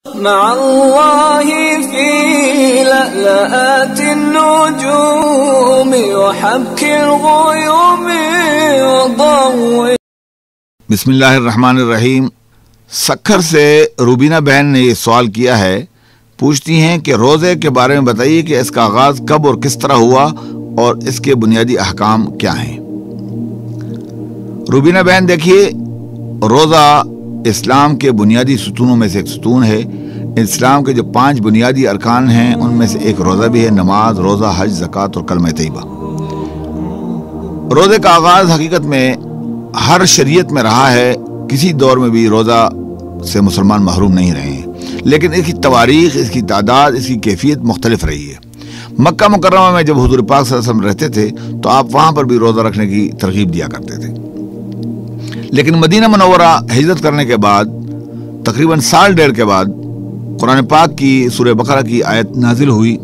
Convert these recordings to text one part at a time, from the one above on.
مع الله في لألآت النجوم وحبك الغيوم وضوء. بسم اللہ الرحمن الرحیم. سکھر سے روبینہ بہن نے یہ سوال کیا ہے. پوچھتی ہیں کہ روزے کے بارے میں بتائیے کہ اس کا آغاز کب اور کس طرح ہوا اور اس کے بنیادی احکام کیا ہیں. روبینہ بہن دیکھیے، روزہ اسلام کے بنیادی ستونوں میں سے ایک ستون ہے. اسلام کے جو 5 بنیادی ارکان ہیں ان میں سے ایک روزہ بھی ہے. نماز، روزہ، حج، زکوٰۃ اور کلمہ طیبہ. روزے کا آغاز حقیقت میں ہر شریعت میں رہا ہے. کسی دور میں بھی روزہ سے مسلمان محروم نہیں رہے ہیں، لیکن اس کی تواریخ، اس کی تعداد، اس کی کیفیت مختلف رہی ہے. مکہ مکرمہ میں جب حضور پاک صلی اللہ علیہ وسلم رہتے تھے تو آپ وہاں پر بھی روزہ رکھنے کی ترغیب دیا کرتے تھے. لیکن مدینہ منورہ ہجرت کرنے کے بعد تقریباً 1.5 سال کے بعد قرآن پاک کی سورہ بقرہ کی آیت نازل ہوئی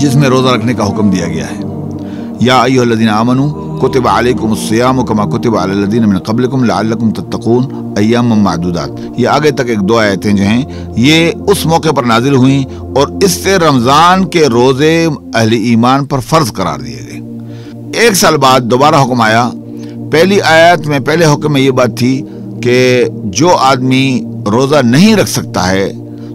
جس میں روزہ رکھنے کا حکم دیا گیا ہے. یا ایھا الذین آمنوا کتب علیکم الصیام کما کتب علی الذین من قبلکم لعلکم تتقون ایاما معدودات. یہ آگے تک 2 آیتیں جو ہیں یہ اس موقع پر نازل ہوئیں اور اس سے رمضان کے روزے اہل ایمان پر فرض قرار دیے گئے. 1 سال بعد دوبارہ حکم آیا. پہلی آیت میں، پہلے حکم میں یہ بات تھی کہ جو آدمی روزہ نہیں رکھ سکتا ہے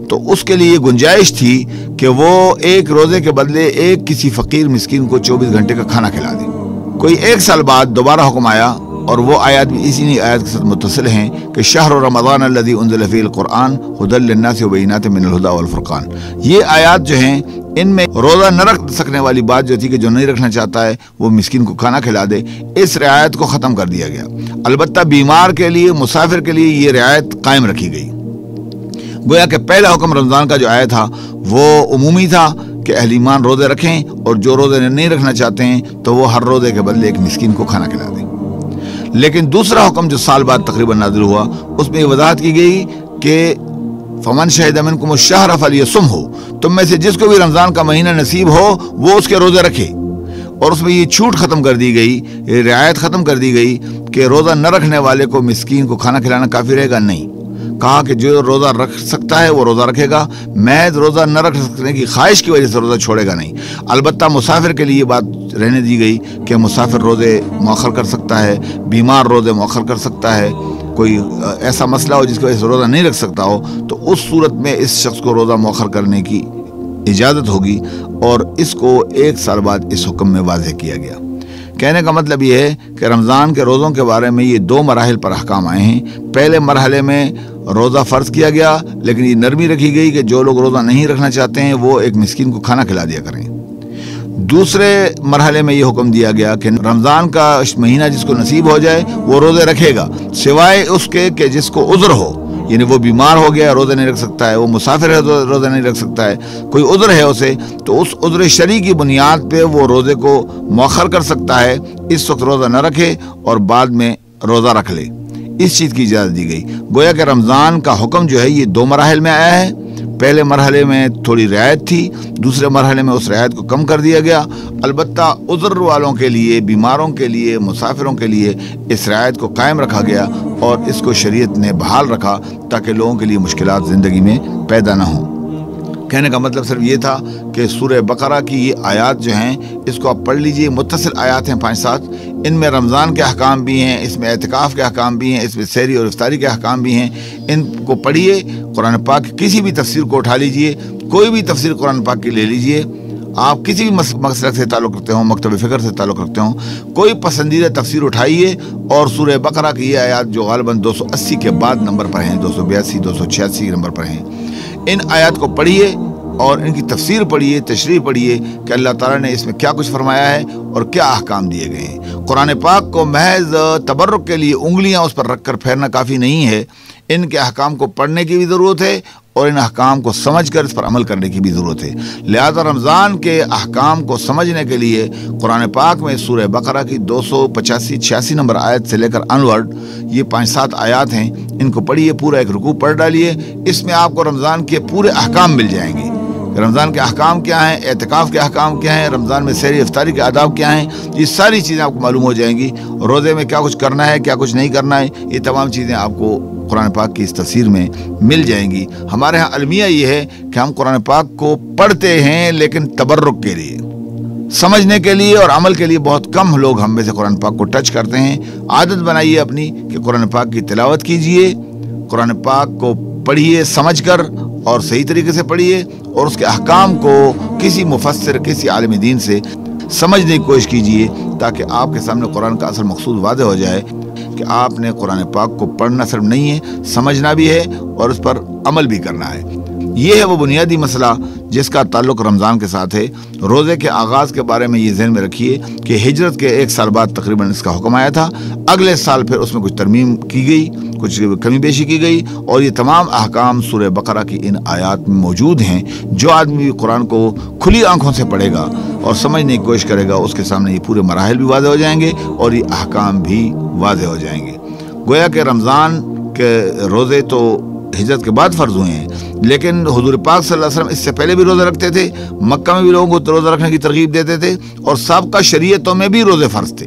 تو اس کے لیے یہ گنجائش تھی کہ وہ ایک روزے کے بدلے ایک کسی فقیر مسکین کو 24 گھنٹے کا کھانا کھلا دے. کوئی 1 سال بعد دوبارہ حکم آیا اور وہ آیات بھی اسی آیت کے ساتھ متصل ہیں کہ شہر رمضان الذی انزل فیہ القرآن ھدی للناس وبینات من الھدی والفرقان. یہ آیات جو ہیں ان میں روزہ نہ رکھ سکنے والی بات جو تھی کہ جو نہیں رکھنا چاہتا ہے وہ مسکین کو کھانا کھلا دے، اس رعایت کو ختم کر دیا گیا. البتہ بیمار کے لیے، مسافر کے لیے یہ رعایت قائم رکھی گئی. گویا کہ پہلا حکم رمضان کا جو آیا تھا وہ عمومی تھا کہ اہل ایمان روزے رکھیں اور جو روزے نہیں رکھنا چاہتے ہیں تو وہ ہر روزے کے بدلے ایک مسکین کو کھانا کھلا دیں. لیکن دوسرا حکم جو سال بعد تقریباً نازل ہوا اس میں یہ وضاحت کی گئی کہ فمن شہد منکم الشہر فلیصمہ، تم میں سے جس کو بھی رمضان کا مہینہ نصیب ہو وہ اس کے روزے رکھے. اور اس میں یہ چھوٹ ختم کر دی گئی، یہ رعایت ختم کر دی گئی کہ روزہ نہ رکھنے والے کو مسکین کو کھانا کھلانا کافی رہے گا. نہیں، کہا کہ جو روزہ رکھ سکتا ہے وہ روزہ رکھے گا. محض روزہ نہ رکھ سکنے کی خواہش کی وجہ سے روزہ چھوڑے گا نہیں. البتہ مسافر کے لیے یہ بات رہنے دی گئی کہ مسافر روزے مؤخر کر سکتا ہے، بیمار روزے مؤخر کر سکتا ہے، کوئی ایسا مسئلہ ہو جس کی وجہ سے روزہ نہیں رکھ سکتا ہو تو اس صورت میں اس شخص کو روزہ مؤخر کرنے کی اجازت ہوگی. اور اس کو 1 سال بعد اس حکم میں واضح کیا گیا. کہنے کا مطلب یہ ہے کہ رمضان کے روزوں کے بارے میں یہ 2 مراحل پر احکام آئے ہیں. پہلے مرحلے میں روزہ فرض کیا گیا لیکن یہ نرمی رکھی گئی کہ جو لوگ روزہ نہیں رکھنا چاہتے ہیں وہ ایک مسکین کو کھانا کھلا دیا کریں. دوسرے مرحلے میں یہ حکم دیا گیا کہ رمضان کا مہینہ جس کو نصیب ہو جائے وہ روزے رکھے گا سوائے اس کے کہ جس کو عذر ہو، یعنی وہ بیمار ہو گیا روزے نہیں رکھ سکتا ہے، وہ مسافر ہے روزے نہیں رکھ سکتا ہے، کوئی عذر ہے اسے تو اس عذر شرعی کی بنیاد پہ وہ روزے کو مؤخر کر سکتا ہے. اس وقت روزہ نہ رکھے اور بعد میں روزہ رکھ لے. اس چیز کی اجازت دی گئی. گویا کہ رمضان کا حکم جو ہے یہ 2 مراحل میں آیا ہے. پہلے مرحلے میں تھوڑی رعایت تھی، دوسرے مرحلے میں اس رعایت کو کم کر دیا گیا. البتہ عذر والوں کے لیے، بیماروں کے لیے، مسافروں کے لیے اس رعایت کو قائم رکھا گیا اور اس کو شریعت نے بحال رکھا تاکہ لوگوں کے لیے مشکلات زندگی میں پیدا نہ ہوں. کہنے کا مطلب صرف یہ تھا کہ سورہ بقرہ کی یہ آیات جو ہیں اس کو آپ پڑھ لیجئے. متصل آیات ہیں 5-7. ان میں رمضان کے احکام بھی ہیں، اس میں اعتکاف کے احکام بھی ہیں، اس میں سحری اور افطاری کے احکام بھی ہیں. ان کو پڑھیے. قرآن پاک کی کسی بھی تفسیر کو اٹھا لیجئے، کوئی بھی تفسیر قرآن پاک کی لے لیجئے. آپ کسی بھی مسلک سے تعلق رکھتے ہوں، مکتب فکر سے تعلق رکھتے ہوں، کوئی پسندیدہ تفسیر اٹھائیے اور سورہ بقرہ کی یہ آیات جو غالباً 280 کے بعد نمبر پر ہیں، 282 286 نمبر پر ہیں، ان آیات کو پڑھیے اور ان کی تفسیر پڑھیے، تشریح پڑھیے کہ اللہ تعالیٰ نے اس میں کیا کچھ فرمایا ہے اور کیا احکام دیے گئے ہیں. قرآن پاک کو محض تبرک کے لیے انگلیاں اس پر رکھ کر پھیرنا کافی نہیں ہے. ان کے احکام کو پڑھنے کی بھی ضرورت ہے اور ان احکام کو سمجھ کر اس پر عمل کرنے کی بھی ضرورت ہے. لہذا رمضان کے احکام کو سمجھنے کے لیے قرآن پاک میں سورہ بقرہ کی 285-86 نمبر آیت سے لے کر انورڈ یہ 5-7 آیات ہیں. ان کو پڑھیے، پورا ایک رکوع پڑھ ڈالیے. اس میں آپ کو رمضان کے پورے احکام مل جائیں گے. رمضان کے احکام کیا ہیں، اعتکاف کے احکام کیا ہیں، رمضان میں سحری افطاری کے آداب کیا ہیں، یہ ساری چیزیں آپ کو معلوم ہو جائیں گی. روزے میں کیا کچھ کرنا ہے، کیا کچھ نہیں کرنا ہے، یہ تمام چیزیں آپ کو قرآن پاک کی اس تفسیر میں مل جائیں گی۔ ہمارے ہاں المیہ یہ ہے کہ ہم قرآن پاک کو پڑھتے ہیں لیکن تبرک کے لیے، سمجھنے کے لیے اور عمل کے لیے بہت کم لوگ ہم میں سے قرآن پاک کو ٹچ کرتے ہیں۔ عادت بنائیے اپنی کہ قرآن پاک کی تلاوت کیجئے، قرآن پاک کو پڑھیے سمجھ کر اور صحیح طریقے سے پڑھیے، اور اس کے احکام کو کسی مفسر، کسی عالم دین سے سمجھنے کی کوشش کیجئے، تاکہ آپ کے سامنے قرآن کا اصل مقصود واضح ہو جائے کہ آپ نے قرآن پاک کو پڑھنا صرف نہیں ہے، سمجھنا بھی ہے اور اس پر عمل بھی کرنا ہے۔ یہ ہے وہ بنیادی مسئلہ جس کا تعلق رمضان کے ساتھ ہے۔ روزے کے آغاز کے بارے میں یہ ذہن میں رکھیے کہ ہجرت کے 1 سال بعد تقریباً اس کا حکم آیا تھا۔ اگلے سال پھر اس میں کچھ ترمیم کی گئی، کچھ کمی بیشی کی گئی، اور یہ تمام احکام سورہ بقرہ کی ان آیات میں موجود ہیں۔ جو آدمی قرآن کو کھلی آنکھوں سے پڑھے گا اور سمجھنے کی کوشش کرے گا، اس کے سامنے یہ پورے مراحل بھی واضح ہو جائیں گے اور یہ احکام بھی واضح ہو جائیں گے۔ گویا کہ رمضان کے روزے تو ہجرت کے بعد فرض ہوئے ہیں، لیکن حضور پاک صلی اللہ علیہ وسلم اس سے پہلے بھی روزہ رکھتے تھے، مکہ میں بھی لوگوں کو روزہ رکھنے کی ترغیب دیتے تھے، اور سابقہ شریعتوں میں بھی روزے فرض تھے۔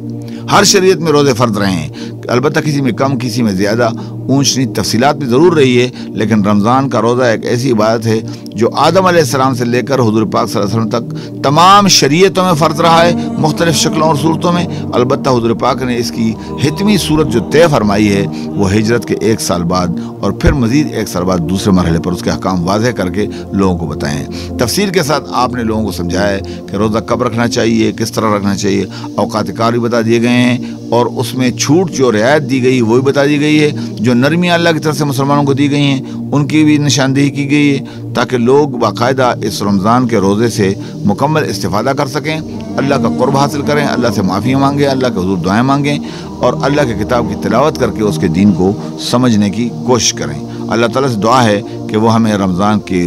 ہر شریعت میں روزے فرض رہے ہیں، البتہ کسی میں کم، کسی میں زیادہ، اونچ نیچ تفصیلات بھی ضرور رہی ہے، لیکن رمضان کا روزہ ایک ایسی عبادت ہے جو آدم علیہ السلام سے لے کر حضور پاک صلی اللہ علیہ وسلم تک تمام شریعتوں میں فرض رہا ہے، مختلف شکلوں اور صورتوں میں۔ البتہ حضور پاک نے اس کی حتمی صورت جو طے فرمائی ہے وہ ہجرت کے 1 سال بعد، اور پھر مزید 1 سال بعد دوسرے مرحلے پر اس کے احکام واضح کر کے لوگوں کو بتائیں۔ تفصیل کے ساتھ آپ نے لوگوں کو سمجھایا ہے کہ روزہ کب رکھنا چاہیے، کس طرح رکھنا چاہیے، اوقات کار بھی بتا دیے گئے ہیں، اور اس میں چھوٹ جو رعایت دی گئی وہ بھی بتا دی گئی ہے، جو نرمیاں اللہ کی طرف سے مسلمانوں کو دی گئی ہیں ان کی بھی نشاندہی کی گئی ہے، تاکہ لوگ باقاعدہ اس رمضان کے روزے سے مکمل استفادہ کر سکیں، اللہ کا قرب حاصل کریں، اللہ سے معافیاں مانگیں، اللہ کے حضور دعائیں مانگیں، اور اللہ کے کتاب کی تلاوت کر کے اس کے دین کو سمجھنے کی کوشش کریں۔ اللہ تعالیٰ سے دعا ہے کہ وہ ہمیں رمضان کی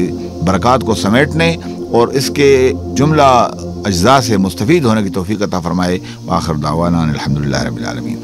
برکات کو سمیٹنے اور اس کے جملہ اجزاء سے مستفید ہونے کی توفیق عطا فرمائے۔ وآخر دعوانا الحمدللہ رب العالمین۔